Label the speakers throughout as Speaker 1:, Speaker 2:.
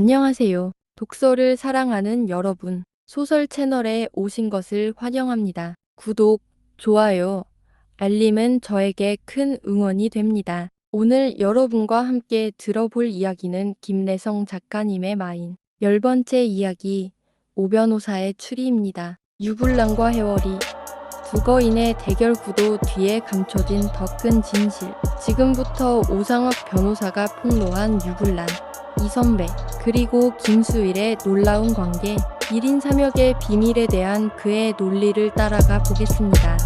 Speaker 1: 안녕하세요. 독서를 사랑하는 여러분, 소설 채널에 오신 것을 환영합니다. 구독, 좋아요, 알림은 저에게 큰 응원이 됩니다. 오늘 여러분과 함께 들어볼 이야기는 김래성 작가님의 마인 10번째 이야기, 오변호사의 추리입니다. 유불란과 해월이 두 거인의 대결 구도 뒤에 감춰진 더 큰 진실. 지금부터 오상혁 변호사가 폭로한 유불란, 이선배, 그리고 김수일의 놀라운 관계, 1인 3역의 비밀에 대한 그의 논리를 따라가 보겠습니다.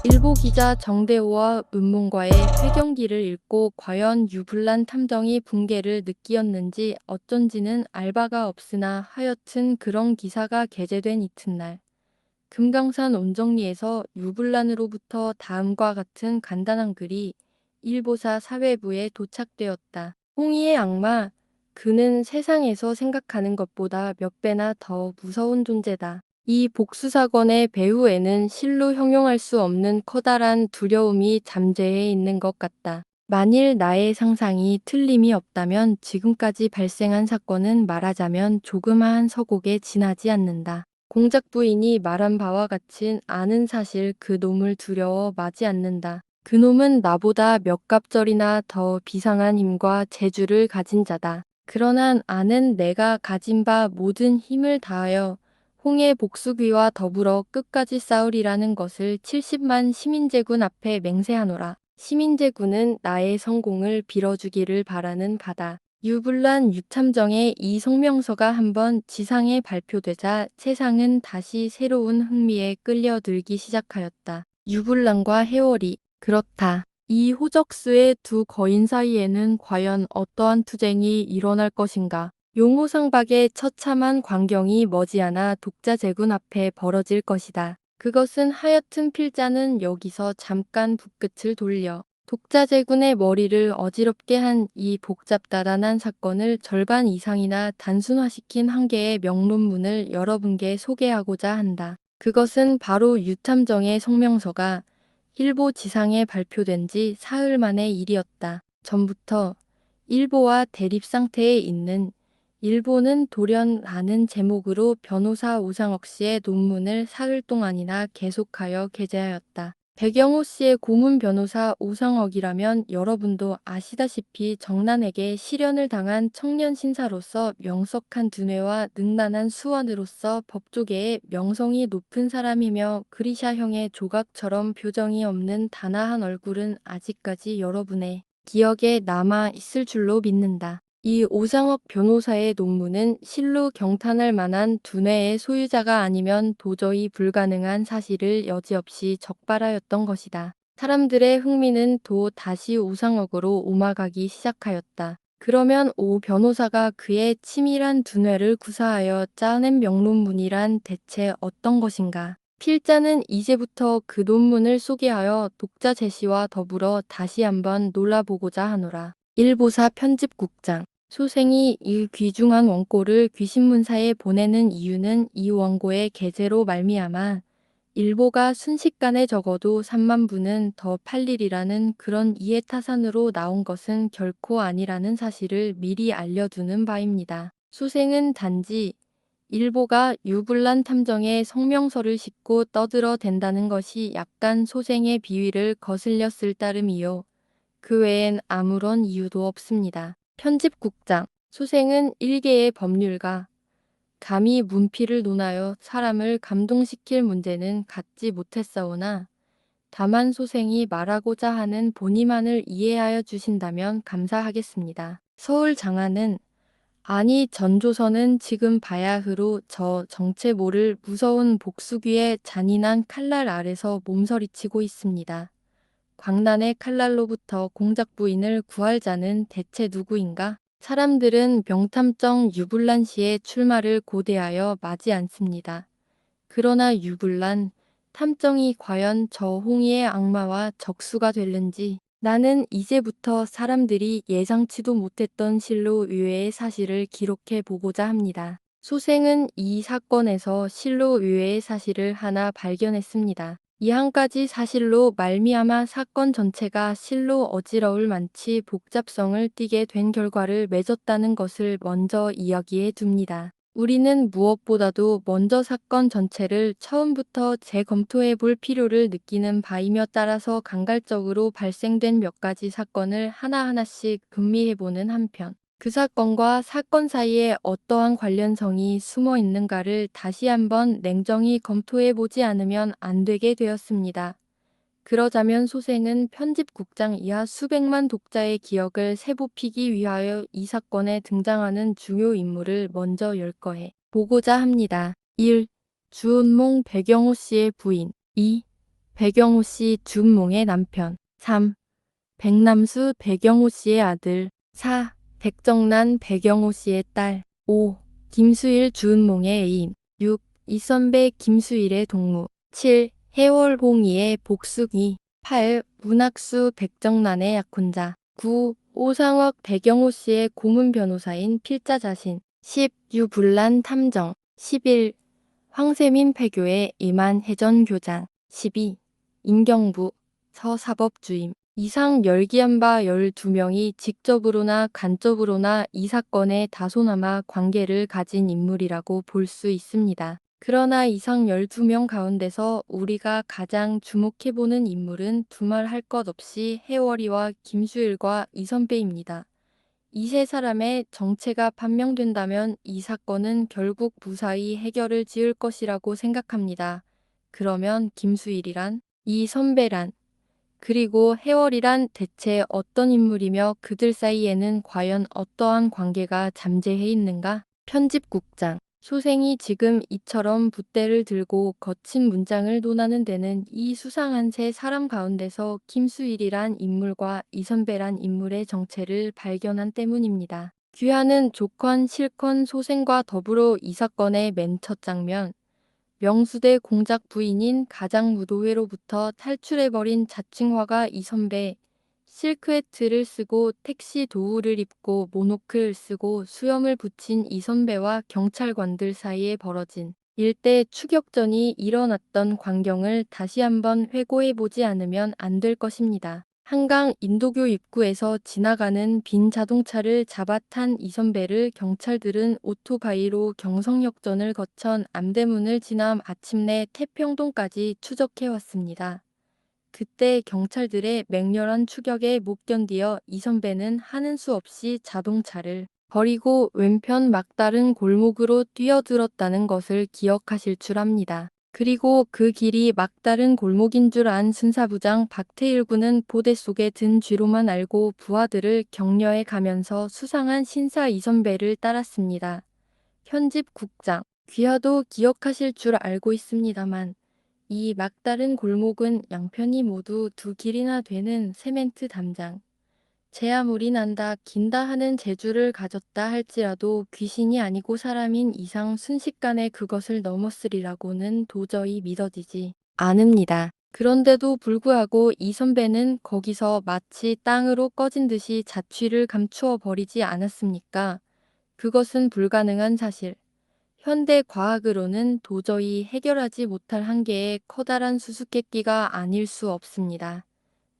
Speaker 1: 일보 기자 정대호와 은문과의 회경기를 읽고 과연 유불란 탐정이 붕괴를 느끼었는지 어쩐지는 알바가 없으나 하여튼 그런 기사가 게재된 이튿날 금강산 온정리에서 유불란으로부터 다음과 같은 간단한 글이 일보사 사회부에 도착되었다. 홍의의 악마, 그는 세상에서 생각하는 것보다 몇 배나 더 무서운 존재다. 이 복수사건의 배후에는 실로 형용할 수 없는 커다란 두려움이 잠재해 있는 것 같다. 만일 나의 상상이 틀림이 없다면 지금까지 발생한 사건은 말하자면 조그마한 서곡에 지나지 않는다. 공작 부인이 말한 바와 같인 아는 사실 그 놈을 두려워 마지 않는다. 그 놈은 나보다 몇 갑절이나 더 비상한 힘과 재주를 가진 자다. 그러나 아는 내가 가진 바 모든 힘을 다하여 홍해 복수귀와 더불어 끝까지 싸우리라는 것을 70만 시민제군 앞에 맹세하노라. 시민제군은 나의 성공을 빌어주기를 바라는 바다. 유불란 유탐정의 이 성명서가 한번 지상에 발표되자 세상은 다시 새로운 흥미에 끌려들기 시작하였다. 유불란과 해월이 그렇다. 이 호적수의 두 거인 사이에는 과연 어떠한 투쟁이 일어날 것인가? 용호상박의 처참한 광경이 머지않아 독자제군 앞에 벌어질 것이다. 그것은 하여튼 필자는 여기서 잠깐 붓끝을 돌려 독자제군의 머리를 어지럽게 한 이 복잡다단한 사건을 절반 이상이나 단순화시킨 한 개의 명론문을 여러분께 소개하고자 한다. 그것은 바로 유탐정의 성명서가 일보 지상에 발표된 지 사흘 만의 일이었다. 전부터 일보와 대립 상태에 있는 일보는 돌연라는 제목으로 변호사 오상혁 씨의 논문을 사흘 동안이나 계속하여 게재하였다. 백영호 씨의 고문 변호사 오상혁이라면 여러분도 아시다시피 정난에게 실연을 당한 청년 신사로서 명석한 두뇌와 능란한 수완으로서 법조계의 명성이 높은 사람이며 그리샤형의 조각처럼 표정이 없는 단아한 얼굴은 아직까지 여러분의 기억에 남아 있을 줄로 믿는다. 이 오상혁 변호사의 논문은 실로 경탄할 만한 두뇌의 소유자가 아니면 도저히 불가능한 사실을 여지없이 적발하였던 것이다. 사람들의 흥미는 또 다시 오상혁으로 옮아가기 시작하였다. 그러면 오 변호사가 그의 치밀한 두뇌를 구사하여 짜낸 명론문이란 대체 어떤 것인가? 필자는 이제부터 그 논문을 소개하여 독자 제시와 더불어 다시 한번 놀라보고자 하노라. 일보사 편집국장 소생이 이 귀중한 원고를 귀신문사에 보내는 이유는 이 원고의 게재로 말미암아 일보가 순식간에 적어도 3만 부는 더 팔리리라는 그런 이해타산으로 나온 것은 결코 아니라는 사실을 미리 알려두는 바입니다. 소생은 단지 일보가 유불란 탐정의 성명서를 싣고 떠들어댄다는 것이 약간 소생의 비위를 거슬렸을 따름이요. 그 외엔 아무런 이유도 없습니다. 편집국장 소생은 일개의 법률가 감히 문피를 논하여 사람을 감동시킬 문제는 갖지 못했사오나 다만 소생이 말하고자 하는 본의만을 이해하여 주신다면 감사하겠습니다. 서울 장안은 아니 전조선은 지금 바야흐로 저 정체 모를 무서운 복수귀의 잔인한 칼날 아래서 몸서리치고 있습니다. 광란의 칼날로부터 공작 부인을 구할 자는 대체 누구인가? 사람들은 병탐정 유불란 씨의 출마를 고대하여 마지 않습니다. 그러나 유불란 탐정이 과연 저 홍의의 악마와 적수가 될는지 나는 이제부터 사람들이 예상치도 못했던 실로 의외의 사실을 기록해 보고자 합니다. 소생은 이 사건에서 실로 의외의 사실을 하나 발견했습니다. 이 한 가지 사실로 말미암아 사건 전체가 실로 어지러울 만치 복잡성을 띠게 된 결과를 맺었다는 것을 먼저 이야기해 둡니다. 우리는 무엇보다도 먼저 사건 전체를 처음부터 재검토해 볼 필요를 느끼는 바이며 따라서 간갈적으로 발생된 몇 가지 사건을 하나하나씩 음미해 보는 한편 그 사건과 사건 사이에 어떠한 관련성이 숨어 있는가를 다시 한번 냉정히 검토해 보지 않으면 안 되게 되었습니다. 그러자면 소생은 편집국장 이하 수백만 독자의 기억을 새봅히기 위하여 이 사건에 등장하는 주요 인물을 먼저 열거해 보고자 합니다. 1. 주은몽 배경호 씨의 부인 2. 배경호 씨 주은몽의 남편 3. 백남수 배경호 씨의 아들 4. 백정란 배경호 씨의 딸 5. 김수일 주은몽의 애인 6. 이선배 김수일의 동무 7. 해월홍이의 복숙이 8. 문학수 백정란의 약혼자 9. 오상혁 배경호 씨의 고문 변호사인 필자 자신 10. 유불란 탐정 11. 황세민 패교의 임한해전 교장 12. 임경부 서사법주임 이상 열기한 바 12명이 직접으로나 간접으로나 이 사건에 다소나마 관계를 가진 인물이라고 볼 수 있습니다. 그러나 이상 12명 가운데서 우리가 가장 주목해보는 인물은 두말할 것 없이 해월이와 김수일과 이선배입니다. 이 세 사람의 정체가 판명된다면 이 사건은 결국 무사히 해결을 지을 것이라고 생각합니다. 그러면 김수일이란, 이선배란, 그리고 해월이란 대체 어떤 인물이며 그들 사이에는 과연 어떠한 관계가 잠재해 있는가? 편집국장 소생이 지금 이처럼 붓대를 들고 거친 문장을 논하는 데는 이 수상한 세 사람 가운데서 김수일이란 인물과 이선배란 인물의 정체를 발견한 때문입니다. 귀하는 조컨 실컨 소생과 더불어 이 사건의 맨 첫 장면 명수대 공작 부인인 가장무도회로부터 탈출해버린 자칭화가 이선배, 실크해트를 쓰고 택시 도우를 입고 모노클을 쓰고 수염을 붙인 이선배와 경찰관들 사이에 벌어진 일대 추격전이 일어났던 광경을 다시 한번 회고해보지 않으면 안 될 것입니다. 한강 인도교 입구에서 지나가는 빈 자동차를 잡아 탄 이선배를 경찰들은 오토바이로 경성역전을 거쳐 암대문을 지나 마침내 태평동까지 추적해왔습니다. 그때 경찰들의 맹렬한 추격에 못 견디어 이선배는 하는 수 없이 자동차를 버리고 왼편 막다른 골목으로 뛰어들었다는 것을 기억하실 줄 압니다. 그리고 그 길이 막다른 골목인 줄 안 순사부장 박태일 군은 보대 속에 든 쥐로만 알고 부하들을 격려해 가면서 수상한 신사 이선배를 따랐습니다. 편집국장, 귀하도 기억하실 줄 알고 있습니다만 이 막다른 골목은 양편이 모두 두 길이나 되는 세멘트 담장. 제아물이 난다 긴다 하는 재주를 가졌다 할지라도 귀신이 아니고 사람인 이상 순식간에 그것을 넘었으리라고는 도저히 믿어지지 않습니다. 그런데도 불구하고 이 선배는 거기서 마치 땅으로 꺼진 듯이 자취를 감추어 버리지 않았습니까? 그것은 불가능한 사실. 현대 과학으로는 도저히 해결하지 못할 한계의 커다란 수수께끼가 아닐 수 없습니다.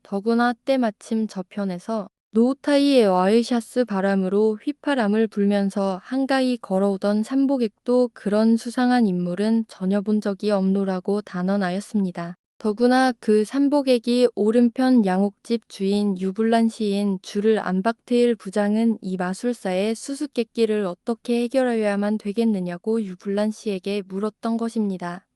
Speaker 1: 더구나 때마침 저편에서 노우타이의 와이샤스 바람으로 휘파람을 불면서 한가히 걸어오던 산보객도 그런 수상한 인물은 전혀 본 적이 없노라고 단언하였습니다. 더구나 그 산보객이 오른편 양옥집 주인 유불란 시인 주를 안박태일 부장은 이 마술사의 수수께끼를 어떻게 해결하여야만 되겠느냐고 유불란 씨에게 물었던 것입니다.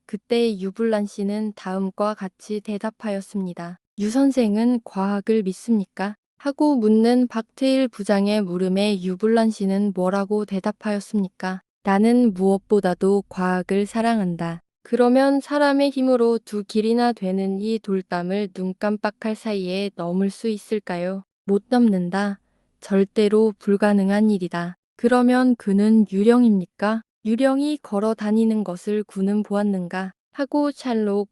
Speaker 1: 그때 유불란 씨는 다음과 같이 대답하였습니다. 유 선생은 과학을 믿습니까? 하고 묻는 박태일 부장의 물음에 유불란 씨는 뭐라고 대답하였습니까? 나는 무엇보다도 과학을 사랑한다. 그러면 사람의 힘으로 두 길이나 되는 이 돌담을 눈 깜빡할 사이에 넘을 수 있을까요? 못 넘는다. 절대로 불가능한 일이다. 그러면 그는 유령입니까? 유령이 걸어 다니는 것을 구는 보았는가? 하고 샬록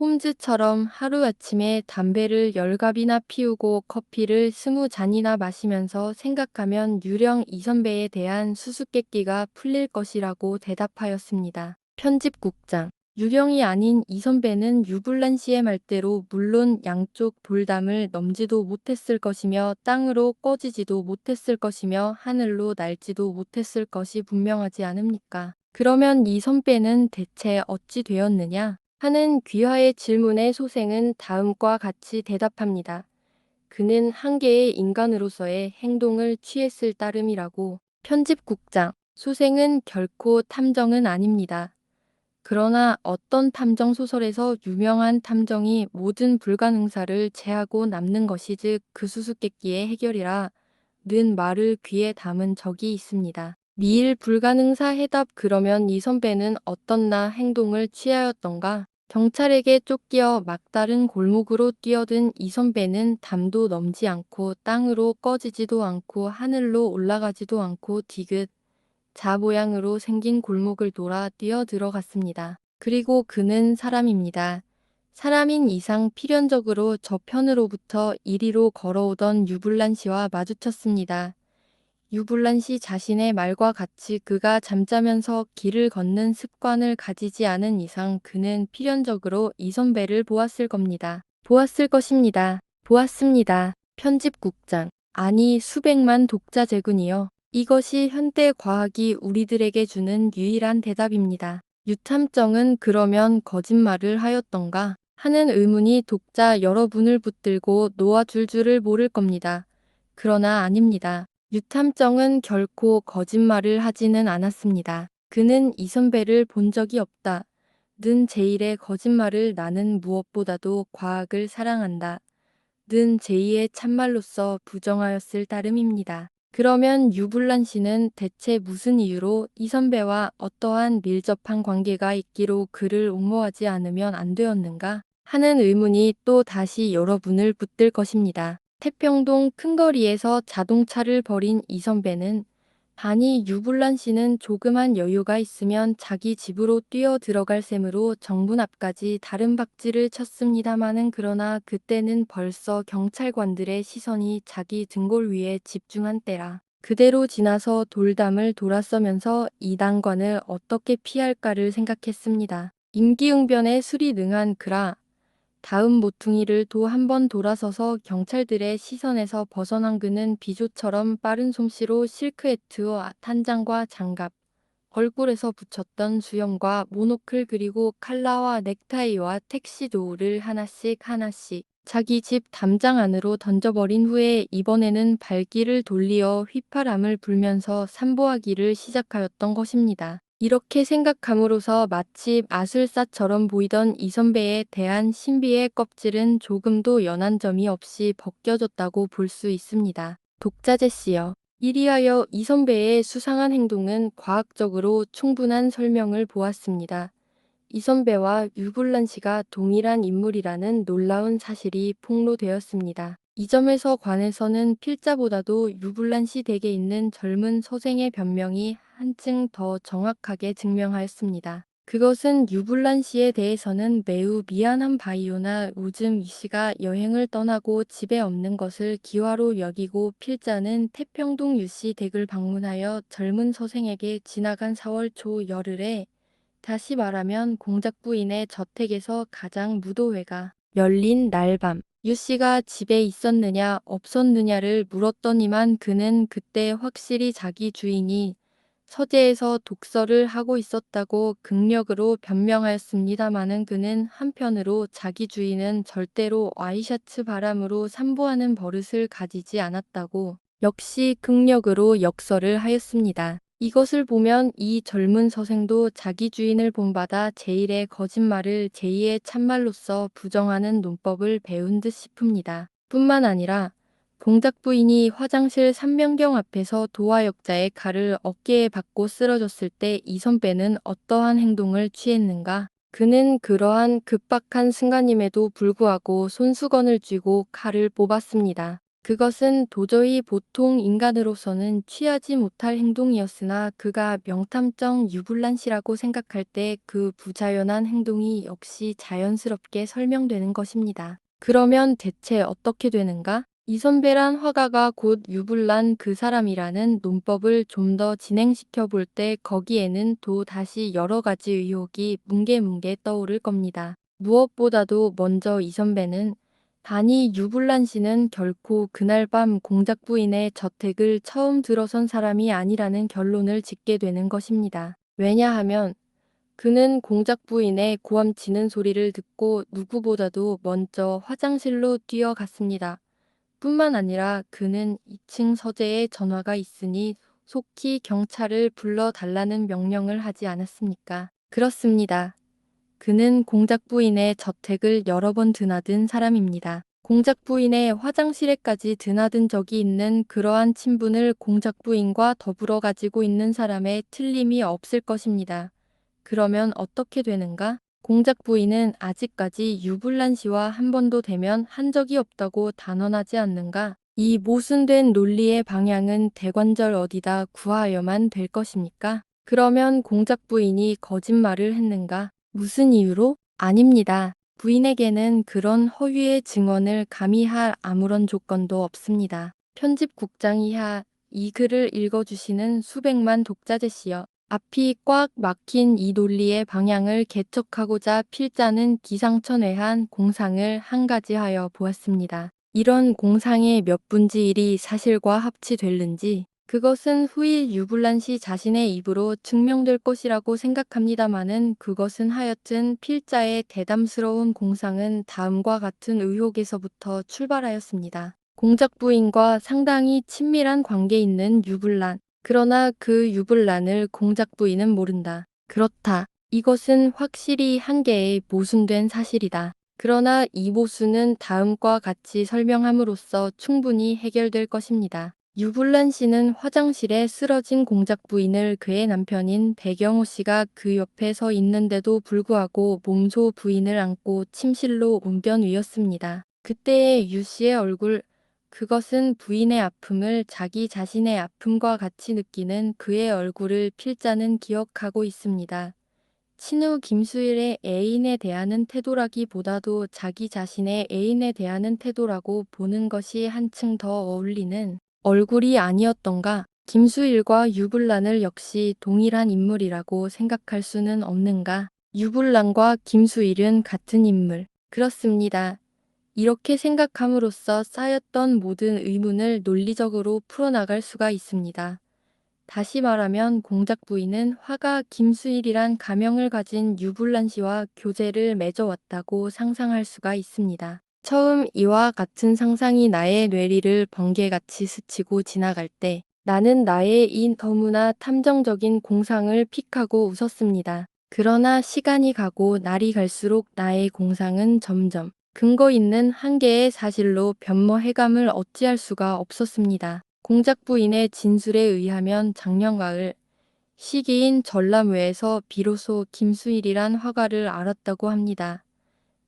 Speaker 1: 홈즈처럼 하루아침에 담배를 10갑이나 피우고 커피를 20잔이나 마시면서 생각하면 유령 이선배에 대한 수수께끼가 풀릴 것이라고 대답하였습니다. 편집국장 유령이 아닌 이 선배는 유불란 씨의 말대로 물론 양쪽 돌담을 넘지도 못했을 것이며 땅으로 꺼지지도 못했을 것이며 하늘로 날지도 못했을 것이 분명하지 않습니까? 그러면 이 선배는 대체 어찌 되었느냐? 하는 귀하의 질문에 소생은 다음과 같이 대답합니다. 그는 한 개의 인간으로서의 행동을 취했을 따름이라고. 편집국장, 소생은 결코 탐정은 아닙니다. 그러나 어떤 탐정 소설에서 유명한 탐정이 모든 불가능사를 제하고 남는 것이 즉 그 수수께끼의 해결이라 는 말을 귀에 담은 적이 있습니다. 미일 불가능사 해답 그러면 이 선배는 어떤 나 행동을 취하였던가? 경찰에게 쫓겨 막다른 골목으로 뛰어든 이 선배는 담도 넘지 않고 땅으로 꺼지지도 않고 하늘로 올라가지도 않고 디귿 자 모양으로 생긴 골목을 돌아 뛰어 들어갔습니다. 그리고 그는 사람입니다. 사람인 이상 필연적으로 저편으로부터 이리로 걸어오던 유불란 씨와 마주쳤습니다. 유불란 씨 자신의 말과 같이 그가 잠자면서 길을 걷는 습관을 가지지 않은 이상 그는 필연적으로 이 선배를 보았을 겁니다. 보았을 것입니다. 보았습니다. 편집국장. 아니 수백만 독자재군이요. 이것이 현대 과학이 우리들에게 주는 유일한 대답입니다. 유탐정은 그러면 거짓말을 하였던가? 하는 의문이 독자 여러분을 붙들고 놓아줄 줄을 모를 겁니다. 그러나 아닙니다. 유탐정은 결코 거짓말을 하지는 않았습니다. 그는 이 선배를 본 적이 없다. 는 제1의 거짓말을 나는 무엇보다도 과학을 사랑한다. 는 제2의 참말로서 부정하였을 따름입니다. 그러면 유불란 씨는 대체 무슨 이유로 이 선배와 어떠한 밀접한 관계가 있기로 그를 옹호하지 않으면 안 되었는가? 하는 의문이 또 다시 여러분을 붙들 것입니다. 태평동 큰 거리에서 자동차를 버린 이 선배는 아니 유불란 씨는 조그만 여유가 있으면 자기 집으로 뛰어 들어갈 셈으로 정문 앞까지 다른 박질을 쳤습니다마는 그러나 그때는 벌써 경찰관들의 시선이 자기 등골 위에 집중한 때라. 그대로 지나서 돌담을 돌아서면서 이 난관을 어떻게 피할까를 생각했습니다. 임기응변에 술이 능한 그라 다음 모퉁이를 또 한 번 돌아서서 경찰들의 시선에서 벗어난 그는 비조처럼 빠른 솜씨로 실크해트와 탄장과 장갑, 얼굴에서 붙였던 수염과 모노클 그리고 칼라와 넥타이와 택시 도우를 하나씩 하나씩 자기 집 담장 안으로 던져버린 후에 이번에는 발길을 돌리어 휘파람을 불면서 산보하기를 시작하였던 것입니다. 이렇게 생각함으로써 마치 마술사처럼 보이던 이 선배에 대한 신비의 껍질은 조금도 연한 점이 없이 벗겨졌다고 볼 수 있습니다. 독자제시여. 이리하여 이 선배의 수상한 행동은 과학적으로 충분한 설명을 보았습니다. 이 선배와 유불란 씨가 동일한 인물이라는 놀라운 사실이 폭로되었습니다. 이 점에서 관해서는 필자보다도 유불란 씨 댁에 있는 젊은 서생의 변명이 한층 더 정확하게 증명하였습니다. 그것은 유불란 씨에 대해서는 매우 미안한 바이오나 요즘 이 씨가 여행을 떠나고 집에 없는 것을 기화로 여기고 필자는 태평동 유씨 댁을 방문하여 젊은 서생에게 지나간 4월 초 열흘에 다시 말하면 공작부인의 저택에서 가장 무도회가 열린 날밤 유씨가 집에 있었느냐 없었느냐를 물었더니만 그는 그때 확실히 자기 주인이 서재에서 독서를 하고 있었다고 극력으로 변명하였습니다마는 그는 한편으로 자기 주인은 절대로 와이셔츠 바람으로 산보하는 버릇을 가지지 않았다고 역시 극력으로 역설을 하였습니다. 이것을 보면 이 젊은 서생도 자기 주인을 본받아 제1의 거짓말을 제2의 참말로서 부정하는 논법을 배운 듯 싶습니다. 뿐만 아니라 공작부인이 화장실 삼명경 앞에서 도화역자의 칼을 어깨에 받고 쓰러졌을 때 이 선배는 어떠한 행동을 취했는가? 그는 그러한 급박한 순간임에도 불구하고 손수건을 쥐고 칼을 뽑았습니다. 그것은 도저히 보통 인간으로서는 취하지 못할 행동이었으나 그가 명탐정 유불란 씨라고 생각할 때 그 부자연한 행동이 역시 자연스럽게 설명되는 것입니다. 그러면 대체 어떻게 되는가? 이선배란 화가가 곧 유불란 그 사람이라는 논법을 좀 더 진행시켜 볼 때 거기에는 또 다시 여러 가지 의혹이 뭉게뭉게 떠오를 겁니다. 무엇보다도 먼저 이선배는 단이 유불란 씨는 결코 그날 밤 공작 부인의 저택을 처음 들어선 사람이 아니라는 결론을 짓게 되는 것입니다. 왜냐하면 그는 공작 부인의 고함치는 소리를 듣고 누구보다도 먼저 화장실로 뛰어갔습니다. 뿐만 아니라 그는 2층 서재에 전화가 있으니 속히 경찰을 불러달라는 명령을 하지 않았습니까? 그렇습니다. 그는 공작 부인의 저택을 여러 번 드나든 사람입니다. 공작 부인의 화장실에까지 드나든 적이 있는 그러한 친분을 공작 부인과 더불어 가지고 있는 사람에 틀림이 없을 것입니다. 그러면 어떻게 되는가? 공작 부인은 아직까지 유불란 씨와 한 번도 대면 한 적이 없다고 단언하지 않는가? 이 모순된 논리의 방향은 대관절 어디다 구하여야만 될 것입니까? 그러면 공작 부인이 거짓말을 했는가? 무슨 이유로? 아닙니다. 부인에게는 그런 허위의 증언을 감히 할 아무런 조건도 없습니다. 편집국장이하 이 글을 읽어주시는 수백만 독자제시여. 앞이 꽉 막힌 이 논리의 방향을 개척하고자 필자는 기상천외한 공상을 한 가지 하여 보았습니다. 이런 공상의 몇 분지 1이 사실과 합치될는지 그것은 후일 유불란 씨 자신의 입으로 증명될 것이라고 생각합니다마는 그것은 하여튼 필자의 대담스러운 공상은 다음과 같은 의혹에서부터 출발하였습니다. 공작 부인과 상당히 친밀한 관계 있는 유불란. 그러나 그 유불란을 공작 부인은 모른다. 그렇다. 이것은 확실히 한 개의 모순된 사실이다. 그러나 이 모순은 다음과 같이 설명함으로써 충분히 해결될 것입니다. 유불란 씨는 화장실에 쓰러진 공작 부인을 그의 남편인 배경호 씨가 그 옆에 서 있는데도 불구하고 몸소 부인을 안고 침실로 옮겨뉘었습니다. 그때의 유 씨의 얼굴, 그것은 부인의 아픔을 자기 자신의 아픔과 같이 느끼는 그의 얼굴을 필자는 기억하고 있습니다. 친후 김수일의 애인에 대하는 태도라기보다도 자기 자신의 애인에 대하는 태도라고 보는 것이 한층 더 어울리는 얼굴이 아니었던가. 김수일과 유불란을 역시 동일한 인물이라고 생각할 수는 없는가. 유불란과 김수일은 같은 인물. 그렇습니다. 이렇게 생각함으로써 쌓였던 모든 의문을 논리적으로 풀어나갈 수가 있습니다. 다시 말하면 공작 부인은 화가 김수일이란 가명을 가진 유불란 씨와 교제를 맺어왔다고 상상할 수가 있습니다. 처음 이와 같은 상상이 나의 뇌리를 번개같이 스치고 지나갈 때 나는 나의 이 너무나 탐정적인 공상을 픽하고 웃었습니다. 그러나 시간이 가고 날이 갈수록 나의 공상은 점점 근거 있는 한계의 사실로 변모해감을 어찌할 수가 없었습니다. 공작 부인의 진술에 의하면 작년 가을 시기인 전람회에서 비로소 김수일이란 화가를 알았다고 합니다.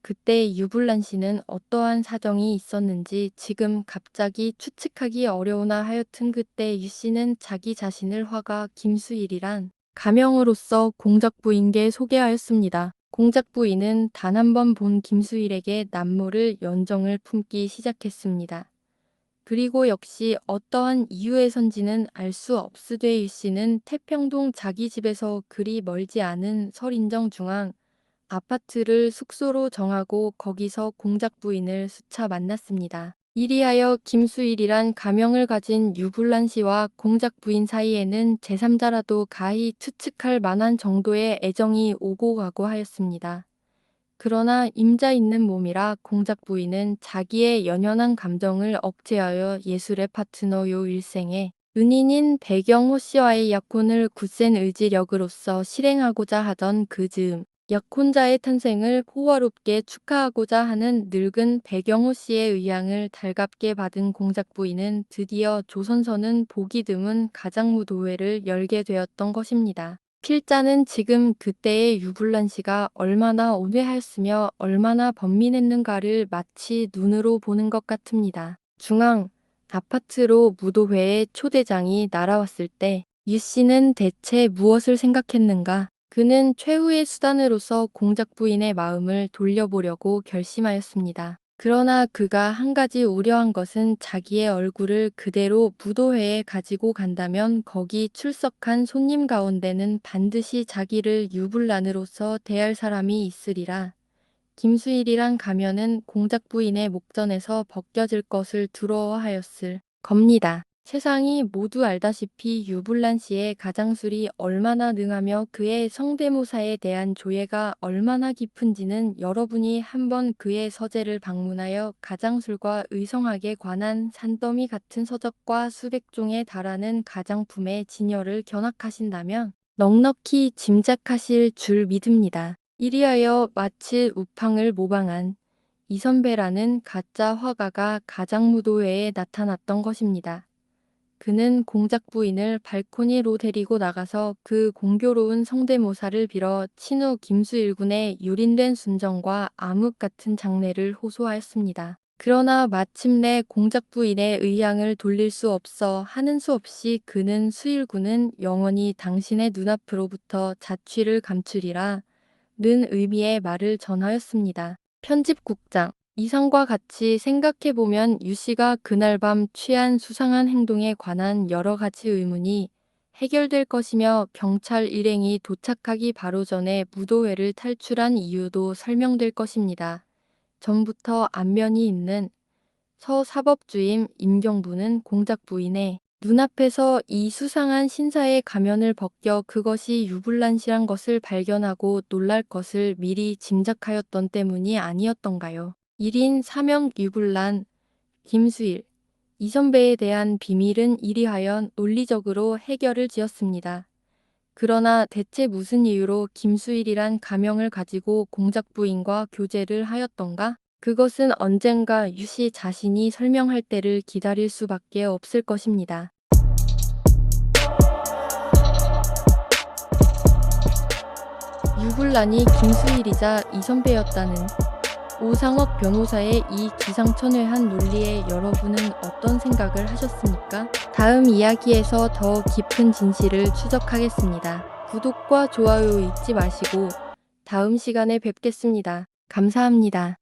Speaker 1: 그때 유불란 씨는 어떠한 사정이 있었는지 지금 갑자기 추측하기 어려우나 하여튼 그때 유 씨는 자기 자신을 화가 김수일이란 가명으로서 공작 부인께 소개하였습니다. 공작 부인은 단 한 번 본 김수일에게 남모를 연정을 품기 시작했습니다. 그리고 역시 어떠한 이유에선지는 알 수 없으되 유 씨는 태평동 자기 집에서 그리 멀지 않은 설인정 중앙 아파트를 숙소로 정하고 거기서 공작 부인을 수차 만났습니다. 이리하여 김수일이란 가명을 가진 유불란 씨와 공작 부인 사이에는 제3자라도 가히 추측할 만한 정도의 애정이 오고 가고 하였습니다. 그러나 임자 있는 몸이라 공작 부인은 자기의 연연한 감정을 억제하여 예술의 파트너요 일생에 은인인 배경호 씨와의 약혼을 굳센 의지력으로서 실행하고자 하던 그 즈음 약혼자의 탄생을 호화롭게 축하하고자 하는 늙은 배경호 씨의 의향을 달갑게 받은 공작 부인은 드디어 조선서는 보기 드문 가장무도회를 열게 되었던 것입니다. 필자는 지금 그때의 유불란 씨가 얼마나 온회하였으며 얼마나 번민했는가를 마치 눈으로 보는 것 같습니다. 중앙 아파트로 무도회의 초대장이 날아왔을 때 유 씨는 대체 무엇을 생각했는가? 그는 최후의 수단으로서 공작 부인의 마음을 돌려보려고 결심하였습니다. 그러나 그가 한 가지 우려한 것은 자기의 얼굴을 그대로 무도회에 가지고 간다면 거기 출석한 손님 가운데는 반드시 자기를 유불란으로서 대할 사람이 있으리라. 김수일이란 가면은 공작 부인의 목전에서 벗겨질 것을 두려워하였을 겁니다. 세상이 모두 알다시피 유불란 씨의 가장술이 얼마나 능하며 그의 성대모사에 대한 조예가 얼마나 깊은지는 여러분이 한번 그의 서재를 방문하여 가장술과 의성학에 관한 산더미 같은 서적과 수백 종에 달하는 가장품의 진열을 견학하신다면 넉넉히 짐작하실 줄 믿습니다. 이리하여 마치 우팡을 모방한 이선배라는 가짜 화가가 가장무도회에 나타났던 것입니다. 그는 공작 부인을 발코니로 데리고 나가서 그 공교로운 성대모사를 빌어 친후 김수일군의 유린된 순정과 암흑 같은 장래를 호소하였습니다. 그러나 마침내 공작 부인의 의향을 돌릴 수 없어 하는 수 없이 그는 수일군은 영원히 당신의 눈앞으로부터 자취를 감추리라 는 의미의 말을 전하였습니다. 편집국장 이상과 같이 생각해보면 유씨가 그날 밤 취한 수상한 행동에 관한 여러 가지 의문이 해결될 것이며 경찰 일행이 도착하기 바로 전에 무도회를 탈출한 이유도 설명될 것입니다. 전부터 안면이 있는 서사법주임 임경부는 공작 부인의 눈앞에서 이 수상한 신사의 가면을 벗겨 그것이 유불란 씨란 것을 발견하고 놀랄 것을 미리 짐작하였던 때문이 아니었던가요? 1인 사명 유불란, 김수일, 이선배에 대한 비밀은 이리하여 논리적으로 해결을 지었습니다. 그러나 대체 무슨 이유로 김수일이란 가명을 가지고 공작 부인과 교제를 하였던가? 그것은 언젠가 유씨 자신이 설명할 때를 기다릴 수밖에 없을 것입니다. 유불란이 김수일이자 이선배였다는 오상옥 변호사의 이 기상천외한 논리에 여러분은 어떤 생각을 하셨습니까? 다음 이야기에서 더 깊은 진실을 추적하겠습니다. 구독과 좋아요 잊지 마시고 다음 시간에 뵙겠습니다. 감사합니다.